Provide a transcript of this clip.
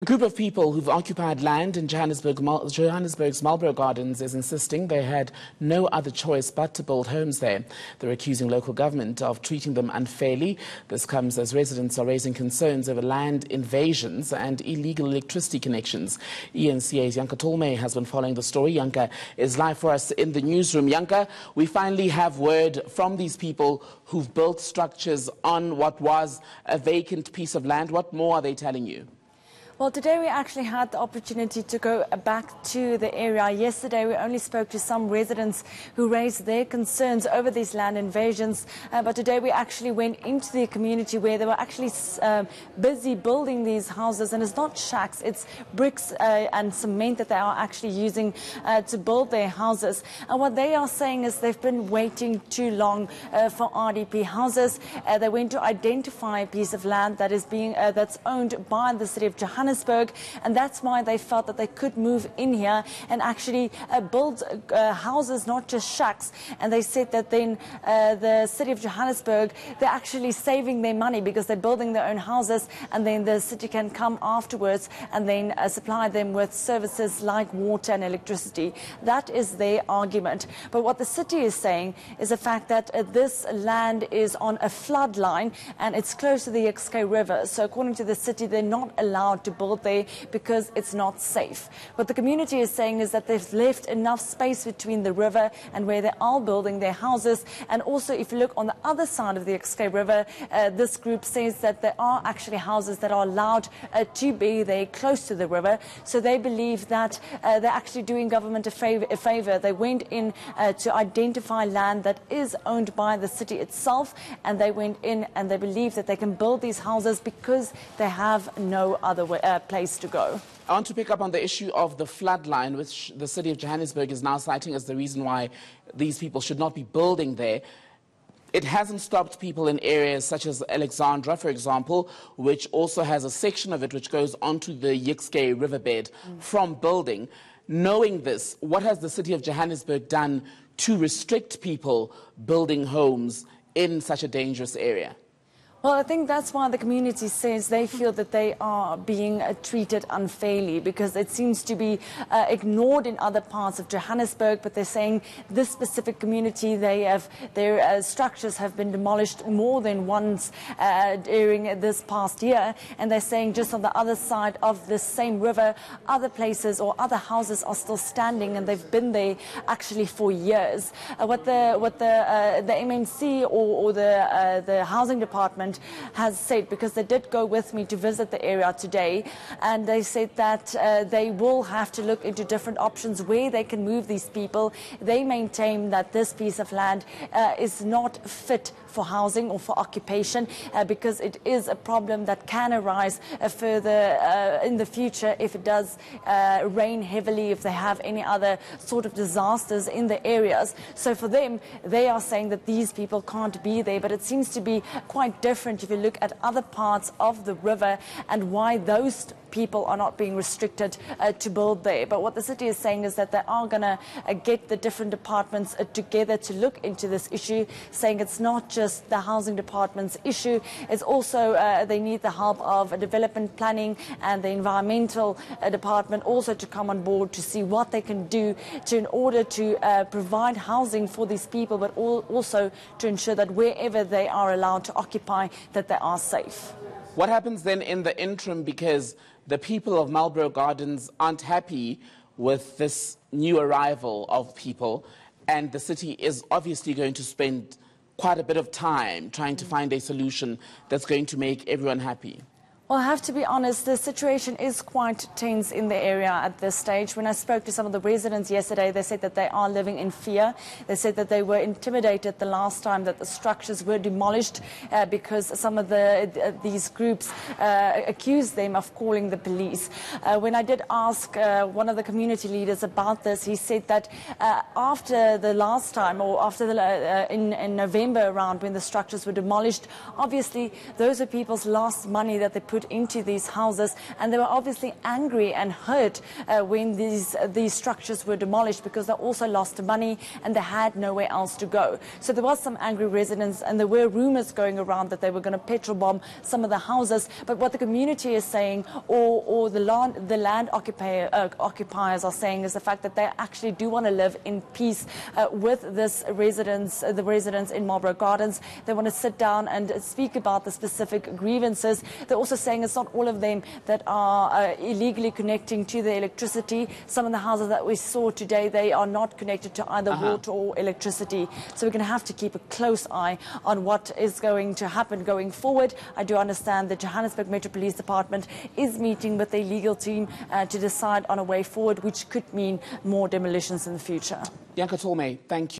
A group of people who've occupied land in Johannesburg's Marlboro Gardens is insisting they had no other choice but to build homes there. They're accusing local government of treating them unfairly. This comes as residents are raising concerns over land invasions and illegal electricity connections. eNCA's Janke Tolmay has been following the story. Janke is live for us in the newsroom. Janke, we finally have word from these people who've built structures on what was a vacant piece of land. What more are they telling you? Well, today we actually had the opportunity to go back to the area. Yesterday we only spoke to some residents who raised their concerns over these land invasions. But today we actually went into the community where they were actually busy building these houses. And it's not shacks, it's bricks and cement that they are actually using to build their houses. And what they are saying is they've been waiting too long for RDP houses. They went to identify a piece of land that is that's owned by the city of Johannesburg. And that's why they felt that they could move in here and actually build houses, not just shacks. And they said that then the city of Johannesburg, they're actually saving their money because they're building their own houses, and then the city can come afterwards and then supply them with services like water and electricity. That is their argument. But what the city is saying is the fact that this land is on a flood line and it's close to the eNCA River. So according to the city, they're not allowed to build there because it's not safe. What the community is saying is that they've left enough space between the river and where they are building their houses. And also, if you look on the other side of the eNCA River, this group says that there are actually houses that are allowed to be there close to the river. So they believe that they're actually doing government a favor. They went in to identify land that is owned by the city itself, and they went in and they believe that they can build these houses because they have no other place to go. I want to pick up on the issue of the flood line, which the city of Johannesburg is now citing as the reason why these people should not be building there. It hasn't stopped people in areas such as Alexandra, for example, which also has a section of it which goes onto the eNCA riverbed from building. Knowing this, what has the city of Johannesburg done to restrict people building homes in such a dangerous area? Well, I think that's why the community says they feel that they are being treated unfairly, because it seems to be ignored in other parts of Johannesburg. But they're saying this specific community, their structures have been demolished more than once during this past year. And they're saying just on the other side of this same river, other places or other houses are still standing, and they've been there actually for years. What the MMC or the housing department has said, because they did go with me to visit the area today, and they said that they will have to look into different options where they can move these people. They maintain that this piece of land is not fit for housing or for occupation because it is a problem that can arise further in the future if it does rain heavily, if they have any other sort of disasters in the areas. So for them, they are saying that these people can't be there, but it seems to be quite different if you look at other parts of the river and why those people are not being restricted to build there. But what the city is saying is that they are going to get the different departments together to look into this issue, saying it's not just the housing department's issue, it's also they need the help of development planning and the environmental department also to come on board to see what they can do in order to provide housing for these people, but also to ensure that wherever they are allowed to occupy, that they are safe. What happens then in the interim, because the people of Marlboro Gardens aren't happy with this new arrival of people, and the city is obviously going to spend quite a bit of time trying to find a solution that's going to make everyone happy? Well, I have to be honest, the situation is quite tense in the area at this stage. When I spoke to some of the residents yesterday, they said that they are living in fear. They said that they were intimidated the last time that the structures were demolished because some of these groups accused them of calling the police. When I did ask one of the community leaders about this, he said that after the last time, or after in November around when the structures were demolished, obviously those are people's last money that they put put into these houses, and they were obviously angry and hurt when these structures were demolished, because they also lost money and they had nowhere else to go. So there was some angry residents, and there were rumors going around that they were going to petrol bomb some of the houses. But what the community is saying, or the land occupiers are saying, is the fact that they actually do want to live in peace with the residents in Marlboro Gardens. They want to sit down and speak about the specific grievances. They're also saying it's not all of them that are illegally connecting to the electricity. Some of the houses that we saw today, they are not connected to either water or electricity. So we're going to have to keep a close eye on what is going to happen going forward. I do understand the Johannesburg Metro Police Department is meeting with their legal team to decide on a way forward, which could mean more demolitions in the future. Janke Tolmay, thank you.